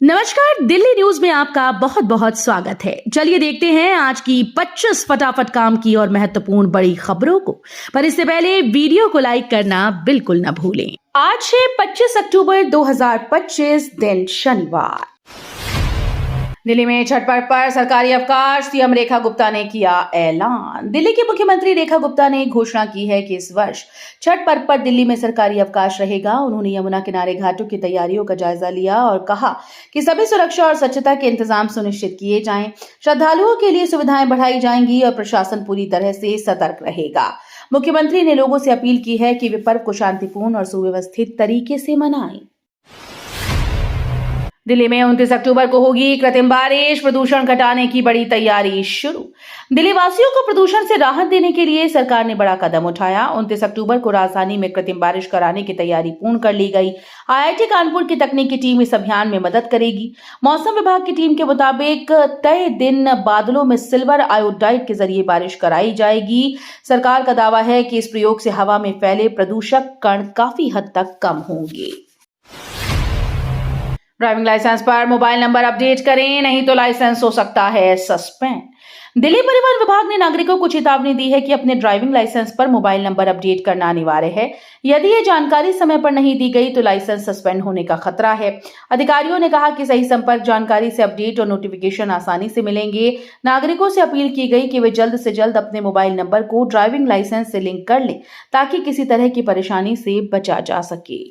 नमस्कार, दिल्ली न्यूज में आपका बहुत बहुत स्वागत है। चलिए देखते हैं आज की 25 फटाफट काम की और महत्वपूर्ण बड़ी खबरों को। पर इससे पहले वीडियो को लाइक करना बिल्कुल न भूलें। आज है 25 अक्टूबर 2025, दिन शनिवार। दिल्ली में छठ पर्व पर सरकारी अवकाश, सीएम रेखा गुप्ता ने किया ऐलान। दिल्ली की मुख्यमंत्री रेखा गुप्ता ने घोषणा की है कि इस वर्ष छठ पर्व पर दिल्ली में सरकारी अवकाश रहेगा। उन्होंने यमुना किनारे घाटों की तैयारियों का जायजा लिया और कहा कि सभी सुरक्षा और स्वच्छता के इंतजाम सुनिश्चित किए जाएं। श्रद्धालुओं के लिए सुविधाएं बढ़ाई जाएंगी और प्रशासन पूरी तरह से सतर्क रहेगा। मुख्यमंत्री ने लोगों से अपील की है कि वे पर्व को शांतिपूर्ण और सुव्यवस्थित तरीके से मनाएं। दिल्ली में 29 अक्टूबर को होगी कृत्रिम बारिश, प्रदूषण घटाने की बड़ी तैयारी शुरू। दिल्ली वासियों को प्रदूषण से राहत देने के लिए सरकार ने बड़ा कदम उठाया। 29 अक्टूबर को राजधानी में कृत्रिम बारिश कराने की तैयारी पूर्ण कर ली गई। आईआईटी कानपुर की तकनीकी टीम इस अभियान में मदद करेगी। मौसम विभाग की टीम के मुताबिक तय दिन बादलों में सिल्वर आयोडाइड के जरिए बारिश कराई जाएगी। सरकार का दावा है कि इस प्रयोग से हवा में फैले प्रदूषक कण काफी हद तक कम होंगे। ड्राइविंग लाइसेंस पर मोबाइल नंबर अपडेट करें, नहीं तो लाइसेंस हो सकता है सस्पेंड। दिल्ली परिवहन विभाग ने नागरिकों को चेतावनी दी है कि अपने ड्राइविंग लाइसेंस पर मोबाइल नंबर अपडेट करना अनिवार्य है। यदि ये जानकारी समय पर नहीं दी गई तो लाइसेंस सस्पेंड होने का खतरा है। अधिकारियों ने कहा कि सही संपर्क जानकारी से अपडेट और नोटिफिकेशन आसानी से मिलेंगे। नागरिकों से अपील की गई कि वे जल्द से जल्द अपने मोबाइल नंबर को ड्राइविंग लाइसेंस से लिंक कर लें ताकि किसी तरह की परेशानी से बचा जा सके।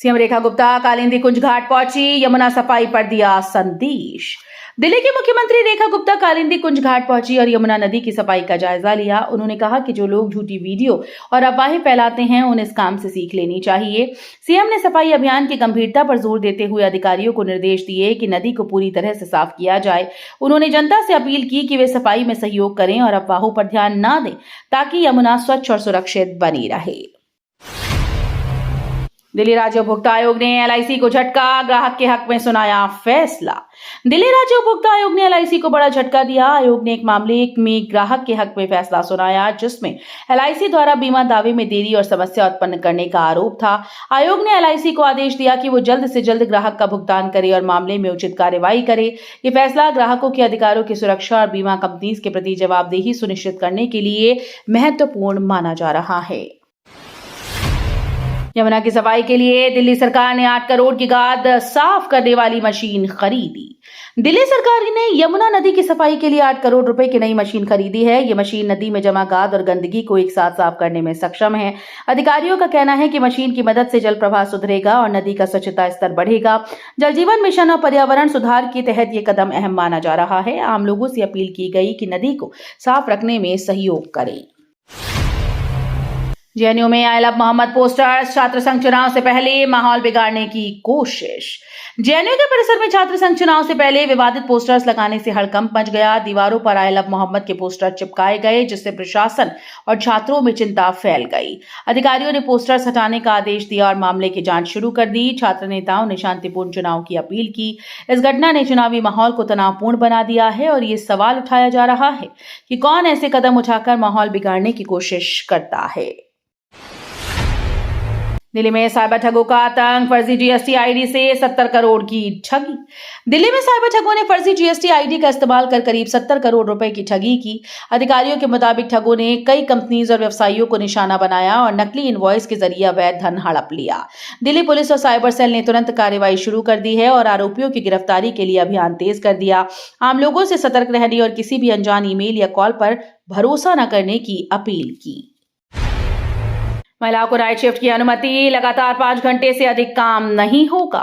सीएम रेखा गुप्ता कालिंदी कुंज घाट पहुंची, यमुना सफाई पर दिया संदेश। दिल्ली की मुख्यमंत्री रेखा गुप्ता कालिंदी कुंज घाट पहुंची और यमुना नदी की सफाई का जायजा लिया। उन्होंने कहा कि जो लोग झूठी वीडियो और अफवाहें फैलाते हैं उन्हें इस काम से सीख लेनी चाहिए। सीएम ने सफाई अभियान की गंभीरता पर जोर देते हुए अधिकारियों को निर्देश दिए कि नदी को पूरी तरह से साफ किया जाए। उन्होंने जनता से अपील की कि वे सफाई में सहयोग करें और अफवाहों पर ध्यान न दें ताकि यमुना स्वच्छ और सुरक्षित बनी रहे। दिल्ली राज्य उपभोक्ता आयोग ने एलआईसी को झटका, ग्राहक के हक में सुनाया फैसला। दिल्ली राज्य उपभोक्ता आयोग ने एलआईसी को बड़ा झटका दिया। आयोग ने एक मामले में ग्राहक के हक में फैसला सुनाया जिसमें एलआईसी द्वारा बीमा दावे में देरी और समस्या उत्पन्न करने का आरोप था। आयोग ने एलआईसी को आदेश दिया कि वो जल्द से जल्द ग्राहक का भुगतान करे और मामले में उचित कार्यवाही करे। ये फैसला ग्राहकों के अधिकारों की सुरक्षा और बीमा कंपनीज के प्रति जवाबदेही सुनिश्चित करने के लिए महत्वपूर्ण माना जा रहा है। यमुना की सफाई के लिए दिल्ली सरकार ने 8 करोड़ की गाद साफ करने वाली मशीन खरीदी। दिल्ली सरकार ने यमुना नदी की सफाई के लिए 8 करोड़ रुपए की नई मशीन खरीदी है। ये मशीन नदी में जमा गाद और गंदगी को एक साथ साफ करने में सक्षम है। अधिकारियों का कहना है कि मशीन की मदद से जल प्रवाह सुधरेगा और नदी का स्वच्छता स्तर बढ़ेगा। जल जीवन मिशन और पर्यावरण सुधार के तहत ये कदम अहम माना जा रहा है। आम लोगों से अपील की गई कि नदी को साफ रखने में सहयोग करें। जेएनयू में आई लव मोहम्मद पोस्टर्स, छात्र संघ चुनाव से पहले माहौल बिगाड़ने की कोशिश। जेएनयू के परिसर में छात्र संघ चुनाव से पहले विवादित पोस्टर्स लगाने से हड़कंप मच गया। दीवारों पर आई लव मोहम्मद के पोस्टर चिपकाए गए जिससे प्रशासन और छात्रों में चिंता फैल गई। अधिकारियों ने पोस्टर्स हटाने का आदेश दिया और मामले की जांच शुरू कर दी। छात्र नेताओं ने शांतिपूर्ण चुनाव की अपील की। इस घटना ने चुनावी माहौल को तनावपूर्ण बना दिया है और ये सवाल उठाया जा रहा है कि कौन ऐसे कदम उठाकर माहौल बिगाड़ने की कोशिश करता है। दिल्ली में साइबर ठगों का आतंक, फर्जी जीएसटी आईडी से 70 करोड़ की ठगी। दिल्ली में साइबर ठगों ने फर्जी जीएसटी आईडी का इस्तेमाल कर करीब 70 करोड़ रुपए की ठगी की। अधिकारियों के मुताबिक ठगों ने कई कंपनीज और व्यवसायियों को निशाना बनाया और नकली इनवॉइस के जरिए अवैध धन हड़प लिया। दिल्ली पुलिस और साइबर सेल ने तुरंत कार्रवाई शुरू कर दी है और आरोपियों की गिरफ्तारी के लिए अभियान तेज कर दिया। आम लोगों से सतर्क रहने और किसी भी अनजान ईमेल या कॉल पर भरोसा न करने की अपील की। महिलाओं को नाइट शिफ्ट की अनुमति, लगातार 5 घंटे से अधिक काम नहीं होगा।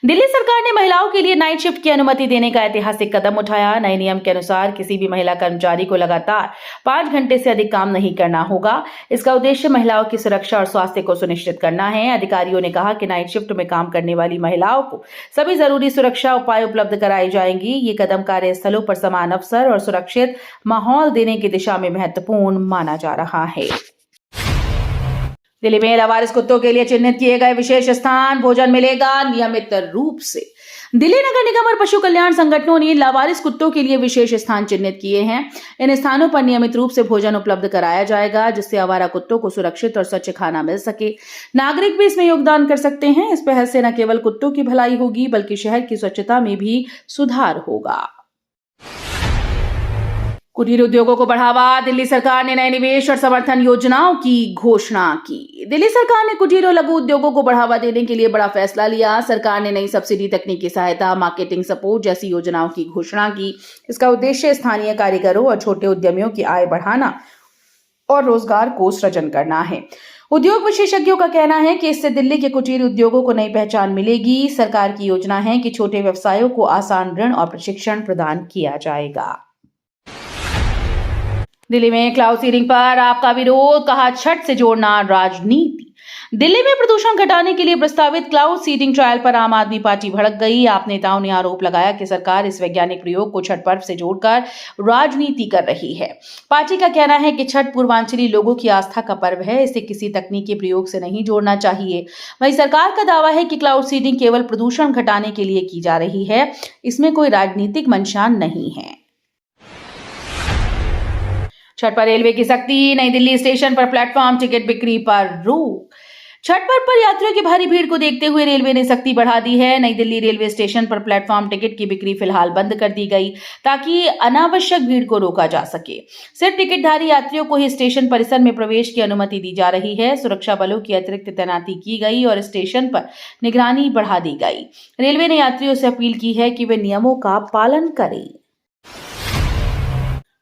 दिल्ली सरकार ने महिलाओं के लिए नाइट शिफ्ट की अनुमति देने का ऐतिहासिक कदम उठाया। नए नियम के अनुसार किसी भी महिला कर्मचारी को लगातार 5 घंटे से अधिक काम नहीं करना होगा। इसका उद्देश्य महिलाओं की सुरक्षा और स्वास्थ्य को सुनिश्चित करना है। अधिकारियों ने कहा कि नाइट शिफ्ट में काम करने वाली महिलाओं को सभी जरूरी सुरक्षा उपाय उपलब्ध कराए जाएंगी। ये कदम कार्यस्थलों पर समान अवसर और सुरक्षित माहौल देने की दिशा में महत्वपूर्ण माना जा रहा है। दिल्ली में लावारिस कुत्तों के लिए चिन्हित किए गए विशेष स्थान भोजन मिलेगा नियमित रूप से। दिल्ली नगर निगम और पशु कल्याण संगठनों ने लावारिस कुत्तों के लिए विशेष स्थान चिन्हित किए हैं। इन स्थानों पर नियमित रूप से भोजन उपलब्ध कराया जाएगा, जिससे आवारा कुत्तों को सुरक्षित और स्वच्छ खाना मिल सके। नागरिक भी इसमें योगदान कर सकते हैं। इस पहल से न केवल कुत्तों की भलाई होगी, बल्कि शहर की स्वच्छता में भी सुधार होगा। कुटीर उद्योगों को बढ़ावा, दिल्ली सरकार ने नए निवेश और समर्थन योजनाओं की घोषणा की। दिल्ली सरकार ने कुटीर और लघु उद्योगों को बढ़ावा देने के लिए बड़ा फैसला लिया। सरकार ने नई सब्सिडी, तकनीकी सहायता, मार्केटिंग सपोर्ट जैसी योजनाओं की घोषणा की। इसका उद्देश्य स्थानीय कारीगरों और छोटे उद्यमियों की आय बढ़ाना और रोजगार को सृजन करना है। उद्योग विशेषज्ञों का कहना है कि इससे दिल्ली के कुटीर उद्योगों को नई पहचान मिलेगी। सरकार की योजना है कि छोटे व्यवसायों को आसान ऋण और प्रशिक्षण प्रदान किया जाएगा। दिल्ली में क्लाउड सीडिंग पर आपका विरोध, कहा छठ से जोड़ना राजनीति। दिल्ली में प्रदूषण घटाने के लिए प्रस्तावित क्लाउड सीडिंग ट्रायल पर आम आदमी पार्टी भड़क गई। आप नेताओं ने आरोप लगाया कि सरकार इस वैज्ञानिक प्रयोग को छठ पर्व से जोड़कर राजनीति कर रही है। पार्टी का कहना है कि छठ पूर्वांचली लोगों की आस्था का पर्व है, इसे किसी तकनीकी प्रयोग से नहीं जोड़ना चाहिए। वहीं सरकार का दावा है कि क्लाउड सीडिंग केवल प्रदूषण घटाने के लिए की जा रही है, इसमें कोई राजनीतिक मंशा नहीं है। छठ पर रेलवे की सख्ती, नई दिल्ली स्टेशन पर प्लेटफॉर्म टिकट बिक्री पर रोक। छठ पर्व पर यात्रियों की भारी भीड़ को देखते हुए रेलवे ने सख्ती बढ़ा दी है। नई दिल्ली रेलवे स्टेशन पर प्लेटफॉर्म टिकट की बिक्री फिलहाल बंद कर दी गई, ताकि अनावश्यक भीड़ को रोका जा सके। सिर्फ टिकटधारी यात्रियों को ही स्टेशन परिसर में प्रवेश की अनुमति दी जा रही है। सुरक्षा बलों की अतिरिक्त तैनाती की गई और स्टेशन पर निगरानी बढ़ा दी गई। रेलवे ने यात्रियों से अपील की है कि वे नियमों का पालन करें।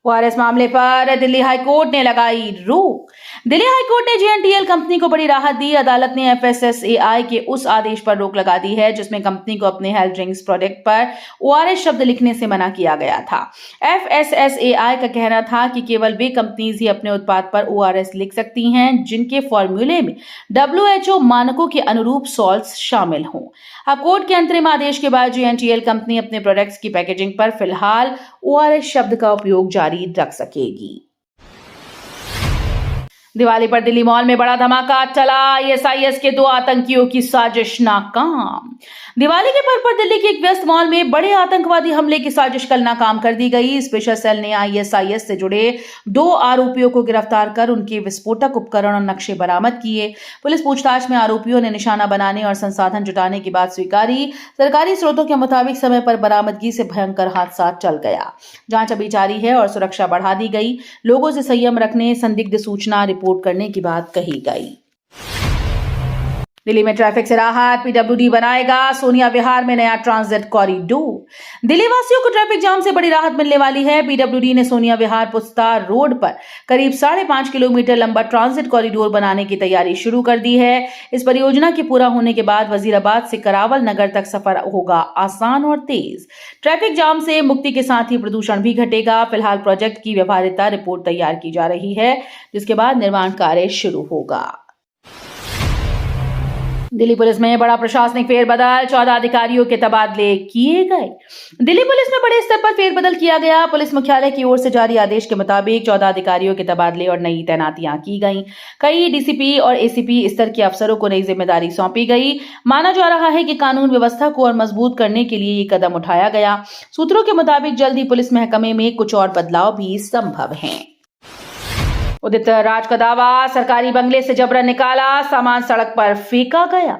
ओआरएस मामले पर दिल्ली हाईकोर्ट ने लगाई रोक। दिल्ली हाईकोर्ट ने जेएनटीएल कंपनी को बड़ी राहत दी। अदालत ने एफएसएसएआई के उस आदेश पर रोक लगा दी है जिसमें कंपनी को अपने हेल्थ ड्रिंक्स प्रोडक्ट पर ओआरएस शब्द लिखने से मना किया गया था। एफएसएसएआई का कहना था कि केवल वे कंपनीज ही अपने उत्पाद पर ओआरएस लिख सकती हैं जिनके फॉर्मूले में WHO मानकों के अनुरूप सॉल्ट्स शामिल हों। अब कोर्ट के अंतरिम आदेश के बाद जेएनटीएल कंपनी अपने प्रोडक्ट्स की पैकेजिंग पर फिलहाल ओआरएस शब्द का उपयोग जारी रख सकेगी। दिवाली पर दिल्ली मॉल में बड़ा धमाका चला, आईएसआईएस के 2 आतंकियों की साजिश नाकाम। दिवाली के पर्व पर दिल्ली के एक व्यस्त मॉल में बड़े आतंकवादी हमले की साजिश कल नाकाम कर दी गई। स्पेशल सेल ने आईएसआईएस से जुड़े 2 आरोपियों को गिरफ्तार कर उनके विस्फोटक उपकरण और नक्शे बरामद किए। पुलिस पूछताछ में आरोपियों ने निशाना बनाने और संसाधन जुटाने की बात स्वीकारी। सरकारी स्रोतों के मुताबिक समय पर बरामदगी से भयंकर हादसा टल गया। जांच अभी जारी है और सुरक्षा बढ़ा दी गई। लोगों से संयम रखने, संदिग्ध सूचना रिपोर्ट करने की बात कही गई। दिल्ली में ट्रैफिक से राहत, पीडब्ल्यूडी बनाएगा सोनिया विहार में नया ट्रांजिट कॉरिडोर। दिल्ली वासियों को ट्रैफिक जाम से बड़ी राहत मिलने वाली है। पीडब्ल्यूडी ने सोनिया विहार पुस्ता रोड पर करीब 5.5 किलोमीटर लंबा ट्रांजिट कॉरिडोर बनाने की तैयारी शुरू कर दी है। इस परियोजना के पूरा होने के बाद वजीराबाद से करावल नगर तक सफर होगा आसान और तेज। ट्रैफिक जाम से मुक्ति के साथ ही प्रदूषण भी घटेगा। फिलहाल प्रोजेक्ट की व्यवहार्यता रिपोर्ट तैयार की जा रही है, जिसके बाद निर्माण कार्य शुरू होगा। दिल्ली पुलिस में बड़ा प्रशासनिक फेरबदल, 14 अधिकारियों के तबादले किए गए। दिल्ली पुलिस में बड़े स्तर पर फेरबदल किया गया। पुलिस मुख्यालय की ओर से जारी आदेश के मुताबिक 14 अधिकारियों के तबादले और नई तैनातियां की गईं। कई डीसीपी और एसीपी स्तर के अफसरों को नई जिम्मेदारी सौंपी गई। माना जा रहा है कि कानून व्यवस्था को और मजबूत करने के लिए ये कदम उठाया गया। सूत्रों के मुताबिक जल्द ही पुलिस महकमे में कुछ और बदलाव भी संभव हैं। उदित राज का दावा, सरकारी बंगले से जबरन निकाला, सामान सड़क पर फेंका गया।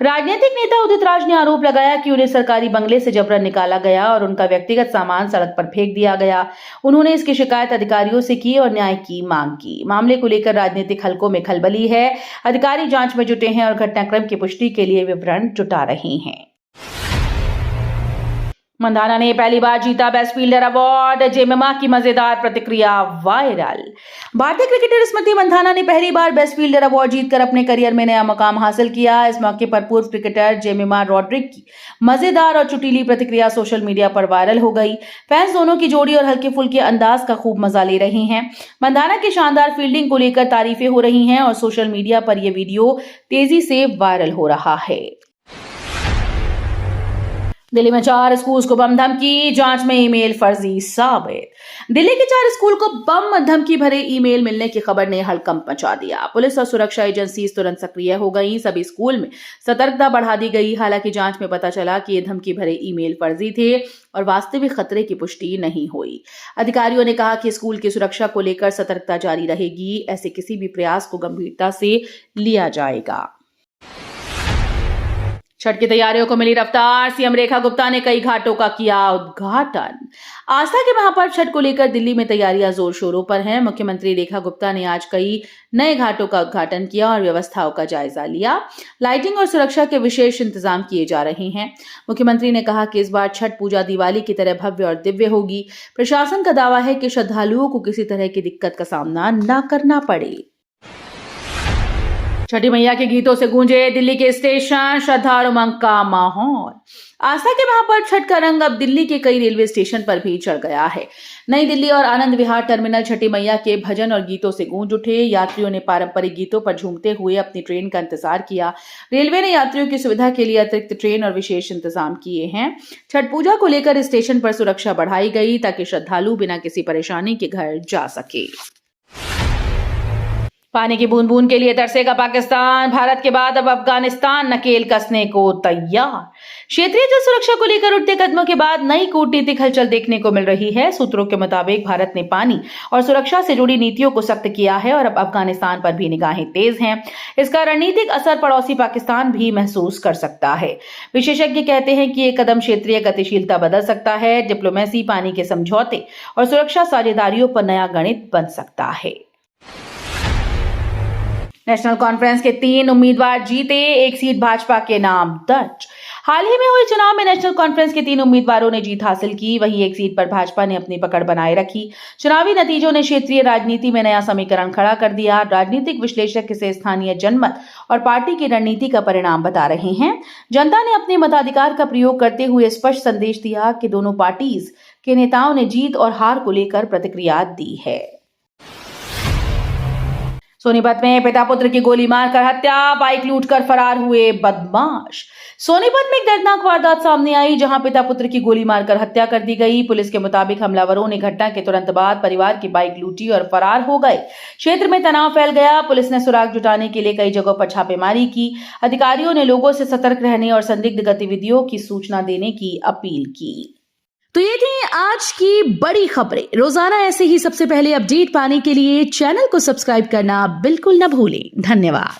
राजनीतिक नेता उदित राज ने आरोप लगाया कि उन्हें सरकारी बंगले से जबरन निकाला गया और उनका व्यक्तिगत सामान सड़क पर फेंक दिया गया। उन्होंने इसकी शिकायत अधिकारियों से की और न्याय की मांग की। मामले को लेकर राजनीतिक हलकों में खलबली है। अधिकारी जांच में जुटे हैं और घटनाक्रम की पुष्टि के लिए विवरण जुटा रहे हैं। मंधाना ने पहली बार जीता बेस्ट फील्डर अवार्ड, जेमिमा की मजेदार प्रतिक्रिया वायरल। भारतीय क्रिकेटर स्मृति मंधाना ने पहली बार बेस्ट फील्डर अवार्ड जीतकर अपने करियर में नया मुकाम हासिल किया। इस मौके पर पूर्व क्रिकेटर जेमिमा रॉड्रिक की मजेदार और चुटीली प्रतिक्रिया सोशल मीडिया पर वायरल हो गई। फैंस दोनों की जोड़ी और हल्के फुल्के अंदाज का खूब मजा ले रहे हैं। मंधाना की शानदार फील्डिंग को लेकर तारीफें हो रही हैं और सोशल मीडिया पर यह वीडियो तेजी से वायरल हो रहा है। दिल्ली में 4 स्कूल्स को बम धमकी, जांच में ईमेल फर्जी साबित। दिल्ली के 4 स्कूल को बम धमकी भरे ईमेल मिलने की खबर ने हड़कंप मचा दिया। पुलिस और सुरक्षा एजेंसी तुरंत सक्रिय हो गई। सभी स्कूल में सतर्कता बढ़ा दी गई। हालांकि जांच में पता चला कि ये धमकी भरे ईमेल फर्जी थे और वास्तविक खतरे की पुष्टि नहीं हुई। अधिकारियों ने कहा कि स्कूल की सुरक्षा को लेकर सतर्कता जारी रहेगी। ऐसे किसी भी प्रयास को गंभीरता से लिया जाएगा। छठ की तैयारियों को मिली रफ्तार, सीएम रेखा गुप्ता ने कई घाटों का किया उद्घाटन। आस्था के महापर्व छठ को लेकर दिल्ली में तैयारियां जोर शोरों पर हैं। मुख्यमंत्री रेखा गुप्ता ने आज कई नए घाटों का उद्घाटन किया और व्यवस्थाओं का जायजा लिया। लाइटिंग और सुरक्षा के विशेष इंतजाम किए जा रहे हैं। मुख्यमंत्री ने कहा कि इस बार छठ पूजा दिवाली की तरह भव्य और दिव्य होगी। प्रशासन का दावा है कि श्रद्धालुओं को किसी तरह की दिक्कत का सामना न करना पड़े। छठी मैया के गीतों से गूंजे दिल्ली के स्टेशन, श्रद्धा और उमंग का माहौल। आस्था के महापर्व छठ का रंग अब दिल्ली के कई रेलवे स्टेशन पर भी चढ़ गया है। नई दिल्ली और आनंद विहार टर्मिनल छठी मैया के भजन और गीतों से गूंज उठे। यात्रियों ने पारंपरिक गीतों पर झूमते हुए अपनी ट्रेन का इंतजार किया। रेलवे ने यात्रियों की सुविधा के लिए अतिरिक्त ट्रेन और विशेष इंतजाम किए हैं। छठ पूजा को लेकर स्टेशन पर सुरक्षा बढ़ाई गई ताकि श्रद्धालु बिना किसी परेशानी के घर जा सके। पानी की बूंद बूंद के लिए तरसेगा पाकिस्तान। भारत के बाद अब अफगानिस्तान नकेल कसने को तैयार। क्षेत्रीय जल सुरक्षा को लेकर उठते कदमों के बाद नई कूटनीतिक हलचल देखने को मिल रही है। सूत्रों के मुताबिक भारत ने पानी और सुरक्षा से जुड़ी नीतियों को सख्त किया है और अब अफगानिस्तान पर भी निगाहें तेज हैं। इसका रणनीतिक असर पड़ोसी पाकिस्तान भी महसूस कर सकता है। विशेषज्ञ कहते हैं कि ये कदम क्षेत्रीय गतिशीलता बदल सकता है। डिप्लोमेसी, पानी के समझौते और सुरक्षा साझेदारियों पर नया गणित बन सकता है। नेशनल कॉन्फ्रेंस के 3 उम्मीदवार जीते, 1 सीट भाजपा के नाम दर्ज। हाल ही में हुए चुनाव में नेशनल कॉन्फ्रेंस के 3 उम्मीदवारों ने जीत हासिल की। वहीं 1 सीट पर भाजपा ने अपनी पकड़ बनाए रखी। चुनावी नतीजों ने क्षेत्रीय राजनीति में नया समीकरण खड़ा कर दिया। राजनीतिक विश्लेषक इसे स्थानीय जनमत और पार्टी की रणनीति का परिणाम बता रहे हैं। जनता ने अपने मताधिकार का प्रयोग करते हुए स्पष्ट संदेश दिया कि दोनों पार्टीज के नेताओं ने जीत और हार को लेकर प्रतिक्रिया दी है। सोनीपत में पिता पुत्र की गोली मारकर हत्या, बाइक लूटकर फरार हुए बदमाश। सोनीपत में एक दर्दनाक वारदात सामने आई जहां पिता पुत्र की गोली मारकर हत्या कर दी गई। पुलिस के मुताबिक हमलावरों ने घटना के तुरंत बाद परिवार की बाइक लूटी और फरार हो गए। क्षेत्र में तनाव फैल गया। पुलिस ने सुराग जुटाने के लिए कई जगहों पर छापेमारी की। अधिकारियों ने लोगों से सतर्क रहने और संदिग्ध गतिविधियों की सूचना देने की अपील की। तो ये थी आज की बड़ी खबरें। रोजाना ऐसे ही सबसे पहले अपडेट पाने के लिए चैनल को सब्सक्राइब करना बिल्कुल न भूलें। धन्यवाद।